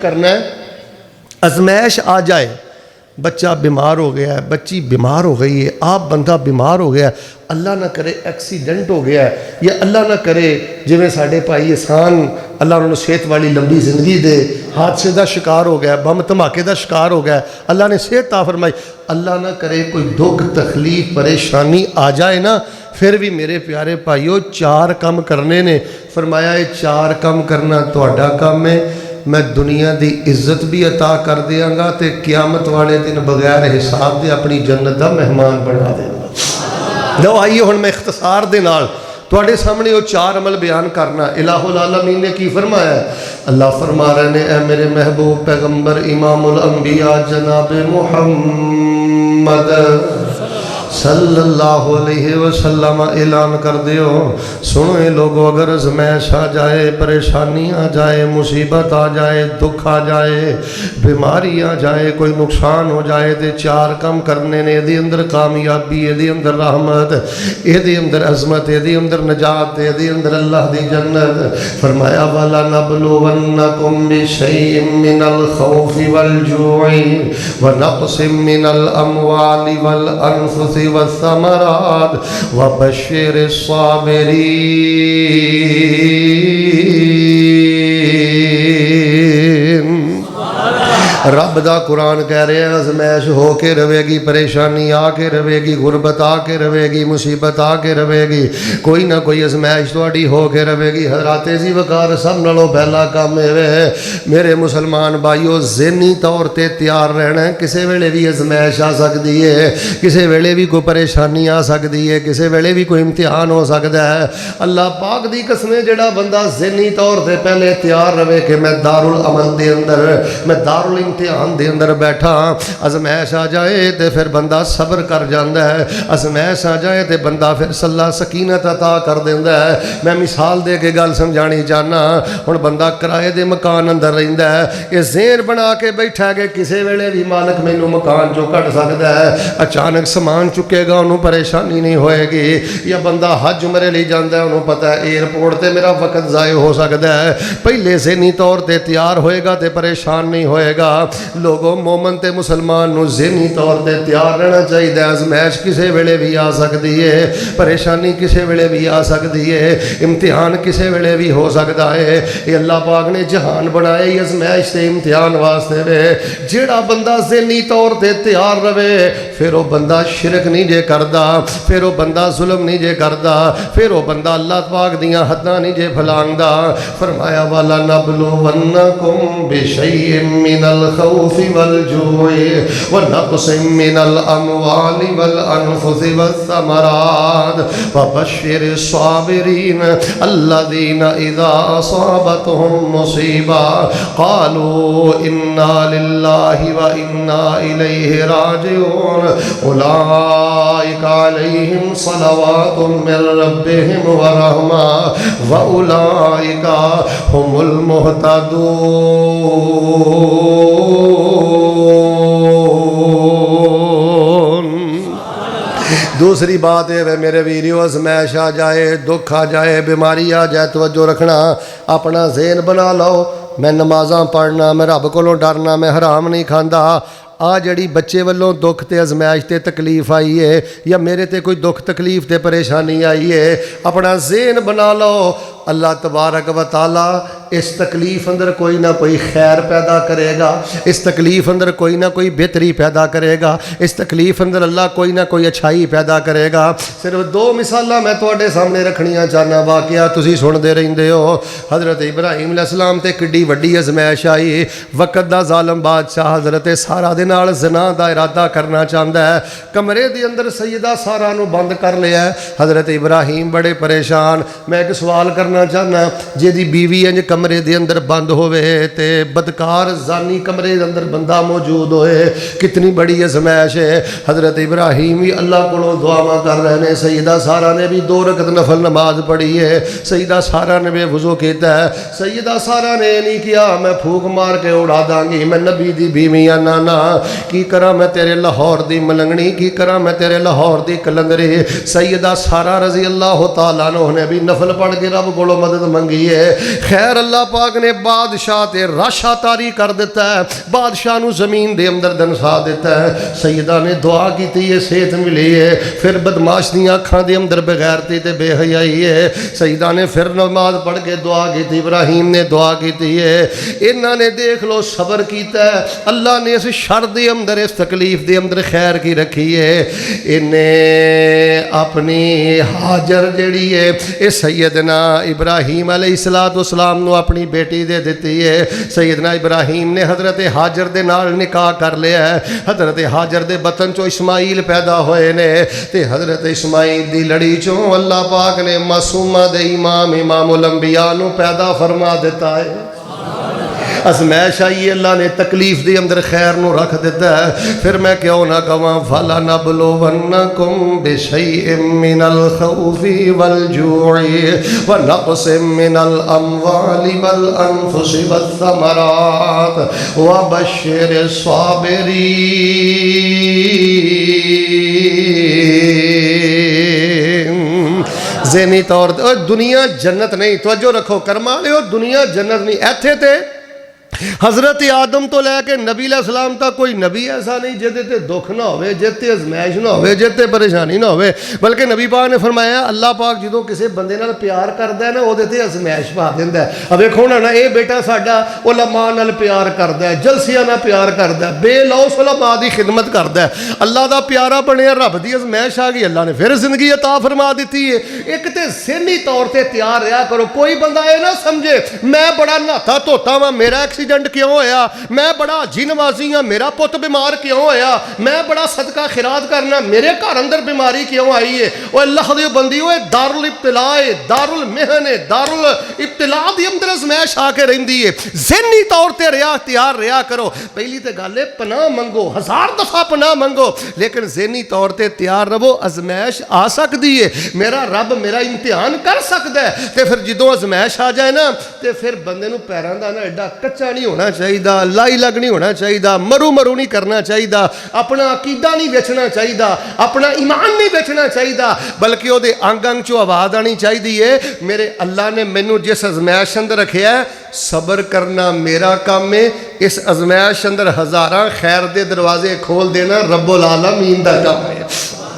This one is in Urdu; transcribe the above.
کرنا ہے ازمائش آ جائے، بچہ بیمار ہو گیا ہے، بچی بیمار ہو گئی ہے، آپ بندہ بیمار ہو گیا ہے، اللہ نہ کرے ایکسیڈنٹ ہو گیا ہے، یا اللہ نہ کرے جویں ساڈے بھائی احسان اللہ انہوں نے صحت والی لمبی زندگی دے، حادثے دا شکار ہو گیا، بم دھماکے دا شکار ہو گیا، اللہ نے صحت عطا فرمائی، اللہ نہ کرے کوئی دکھ تکلیف پریشانی آ جائے نا، پھر بھی میرے پیارے بھائیو 4 کم کرنے نے، فرمایا یہ 4 کم کرنا تہاڈا کام ہے، میں دنیا دی عزت بھی عطا کر دیاں گا تے قیامت والے دن بغیر حساب دے اپنی جنت دا مہمان بنا دے گا۔ لو آئیے ہن میں اختصار دے نال تواڈے سامنے وہ 4 عمل بیان کرنا۔ الہ العالمین نے کی فرمایا ہے؟ اللہ فرما رہے نے اے میرے محبوب پیغمبر امام الانبیاء جناب محمد صلی اللہ علیہ وسلم اعلان کر دیو، سنو اے لوگو، اگر ازمائش آ جائے، پریشانی آ جائے، مصیبت آ جائے، دکھ آ جائے، بیماری آ جائے، کوئی نقصان ہو جائے تے 4 کم کرنے نے، یہ اندر کامیابی، یہ اندر رحمت، یہ اندر عظمت، یہ اندر نجات، یہ اندر اللہ دی جنت۔ فرمایا وَلَنَبْلُوَنَّكُمْ بِشَيْءٍ مِّنَ الْخَوْفِ وَالْجُوعِ وَنَقْصٍ مِّنَ الْأَمْوَالِ وَالْأَنفُسِ والثمرات وبشر الصابرین۔ رب دا قرآن کہہ رہے ہیں ازمائش ہو کے رہے گی، پریشانی آ کے رہے گی، غربت آ کے رہے گی، مصیبت آ کے رہے گی، کوئی نہ کوئی ازمائش تہاڈی ہو کے رہے گی۔ حضرات ذی وقار سب نالوں پہلا کام ہے میرے مسلمان بھائیو، ذہنی طور تے تیار رہنا ہے، کسے ویلے بھی ازمائش آ سکتی ہے، کسے ویلے بھی کوئی پریشانی آ سکتی ہے، کسے ویلے بھی کوئی امتحان ہو سکتا ہے۔ اللہ پاک دی قسم جڑا بندہ ذہنی طور تے پہلے تیار رہے کہ میں دارالعمل دے اندر، میں امتحان دے اندر بیٹھا، ازمائش آ جائے تے پھر بندہ صبر کر جاندا ہے، ازمائش آ جائے تے بندہ پھر صلاح سکینت عطا کر دیندا ہے۔ میں مثال دے کے گل سمجھانی چاہنا، ہن بندہ کرائے دے مکان اندر رہندا ہے، یہ ذہن بنا کے بیٹھا ہے کہ کسے ویلے بھی مالک مینوں مکان چوں کٹ سکدا ہے، اچانک سامان چکے گا انہوں پریشانی نہیں ہوئے گی، یا بندہ حج عمرے لے جاندا ہے انہوں پتہ ہے ایئرپورٹ تے میرا وقت ضائع ہو سکدا ہے، پہلے ذہنی طور تے تیار ہوئے گا تے پریشان نہیں ہوئے گا۔ لوگوں مومن تے مسلمان نو ذہنی طور تے تیار رہنا چاہیے، آزمائش کسے ویلے بھی آ سکتی ہے، پریشانی کسے ویلے بھی آ سکتی ہے، امتحان کسے ویلے بھی ہو سکتا ہے۔ یہ اللہ پاک نے جہان بنائے آزمائش تے امتحان واسطے وے، جیڑا بندہ ذہنی طور تے تیار رہے پھر وہ بندہ شرک نہیں جے کردا، پھر وہ بندہ ظلم نہیں جے کردا، پھر وہ بندہ اللہ پاک دیاں حداں نہیں جے پھلانگدا۔ فرمایا وَلَنَبْلُوَنَّكُمْ بِشَيْءٍ مِّنَ الخوف والجوع ونقص من الأموال والأنفس والثمرات وبشر الصابرين الذين إذا أصابتهم مصيبة قالوا إنا لله وإنا إليه راجعون أولئك عليهم صلوات من ربهم ورحمة وأولئك هم المهتدون۔ دوسری بات ہے میرے ویریو، ازمائش آ جائے، دکھ آ جائے، بیماری آ جائے، توجہ رکھنا، اپنا ذہن بنا لو میں نمازاں پڑھنا، میں رب کولوں ڈرنا، میں حرام نہیں کھاندا۔ آ جڑی بچے والوں دکھ تے ازمائش تے تکلیف آئی ہے، یا میرے تے کوئی دکھ تکلیف تے پریشانی آئی ہے، اپنا ذہن بنا لو اللہ تبارک و تعالی اس تکلیف اندر کوئی نہ کوئی خیر پیدا کرے گا، اس تکلیف اندر کوئی نہ کوئی بہتری پیدا کرے گا، اس تکلیف اندر اللہ کوئی نہ کوئی اچھائی پیدا کرے گا۔ صرف 2 مثالاں میں تواڈے سامنے رکھنیاں چاہنا، واقعہ تسی سندے رہندے ہو۔ حضرت ابراہیم علیہ السلام تے کڈی وڈی ازمائش آئی، وقت دا ظالم بادشاہ حضرت سارہ دے نال زنا دا ارادہ کرنا چاہندا ہے، کمرے دے اندر سیدہ سارہ نو بند کر لیا ہے۔ حضرت ابراہیم بڑے پریشان۔ میں ایک سوال کرنا چاہنا، جے دی بیوی انج کمرے دے اندر بند ہوئے تے بدکار زانی کمرے دے اندر بندہ موجود ہوئے، کتنی بڑی ازمائش ہے۔ حضرت ابراہیم بھی اللہ کو دعا کر رہے ہیں، سیدہ سارہ نے بھی 2 رکعت نفل نماز پڑھی ہے، سیدہ سارہ نے بھی وضو کیتا ہے۔ سیدہ سارہ نے نہیں کیا میں پھوک مار کے اڑا داں گی، میں نبی دی بیوی ہاں، نانا کی کرا میں تیرے لاہور دی ملنگنی، کی کرا میں تیرے لاہور دی کلندری۔ سیدہ سارہ رضی اللہ تعالیٰ عنہ نے بھی نفل پڑھ کے رب کو مدد منگی ہے۔ خیر اللہ اللہ پاک نے بادشاہ تے راشا تاری کر دیتا ہے، بادشاہ نو زمین دے اندر دنسا دیتا ہے۔ سیدہ نے دعا کی تھی، یہ صحت ملی ہے، پھر بدماش دیاں اکھاں دے اندر بغیرتی تے بے حیائی ہے۔ سیدہ نے پھر نماز پڑھ کے دعا کی تھی، ابراہیم نے دعا کی تھی ہے، انہاں نے دیکھ لو صبر کیتا ہے، اللہ نے اس شر دے اندر اس تکلیف دے اندر خیر کی رکھی ہے۔ انہیں اپنی حاجر جڑی ہے اے سیدنا ابراہیم علیہ السلام نو اپنی بیٹی دے دیتی ہے۔ سیدنا ابراہیم نے حضرت حاجر دے نال نکاح کر لیا ہے، حضرت حاجر دے بطن چو اسماعیل پیدا ہوئے نے، تے حضرت اسماعیل دی لڑی چوں اللہ پاک نے معصومہ دے امام الانبیاء نو پیدا فرما دیتا ہے۔ ازمائش آئی، اللہ نے تکلیف دی اندر خیر نو رکھ دیتا ہے۔ پھر میں کیوں نہ کہاں فَلَنَبْلُوَنَّكُمْ بِشَيْءٍ مِّنَ الْخَوْفِ وَالْجُوعِ وَنَقْصٍ مِّنَ الْأَمْوَالِ وَالْأَنفُسِ وَالثَّمَرَاتِ وَبَشِّرِ الصَّابِرِينَ۔ ذہنی طور دنیا جنت نہیں، توجہ رکھو کرما لے، دنیا جنت نہیں۔ ایتھے تے حضرت آدم تو لے کے نبی علیہ السلام تک کوئی نبی ایسا نہیں جہدے تے دکھ نہ ہوئے، جہتے ازمائش نہ ہوئے، جہتے پریشانی نہ ہوئے، بلکہ نبی پاک نے فرمایا اللہ پاک جدوں کسے بندے نال پیار کردا ہے نا او دے تے ازمائش پا دیندا ہے۔ اب ویکھو نا اے بیٹا ساڈا علماء نال پیار کردا ہے، جلسیاں نال پیار کردا ہے، بے لوث علماء دی خدمت کردا ہے، اللہ دا پیارا بنیا، رب دی ازمائش آ گئی، اللہ نے پھر زندگی عطا فرما دیتی ہے۔ ایک تے ذہنی طور تے تیار رہیا کرو، کوئی بندہ اے نہ سمجھے میں بڑا نہاتا دھوتا ہاں، میرا ایکسیڈنٹ کیوں ہویا، میں بڑا جی نوازی ہاں، میرا پت بیمار کیوں ہویا، میں بڑا صدقہ خیرات کرنا، میرے گھر اندر بیماری کیوں آئی ہے۔ وہ اللہ دی بندی ہوئے دار الابتلاء، دار المحن، دار الابتلاء دی اندر ازمائش آ کے رہندی ہے۔ ذہنی طور تے ریا تیار رہیا کرو، پہلی تے گل ہے پناہ منگو، 1000 دفعہ پناہ منگو، لیکن ذہنی طور تے تیار رہو، ازمائش آ سکتی ہے، میرا رب میرا امتحان کر سکتا ہے۔ تے پھر جدوں ازمائش آ جائے نا تے پھر بندے نو پیراں دا نا ایڈا کچا نہیں ہونا چاہیے، لائی لگ نہیں ہونا چاہیے، مرو نہیں کرنا چاہیے، اپنا عقیدہ نہیں بیچنا چاہیے، اپنا ایمان نہیں بیچنا چاہیے، بلکہ وہ دے انگ انگ چو آواز آنی چاہیے میرے اللہ نے مینوں جس ازمائش اندر رکھیا ہے صبر کرنا میرا کام ہے، اس ازمائش اندر ہزاراں خیر دے دروازے کھول دینا رب العالمین دا کام ہے۔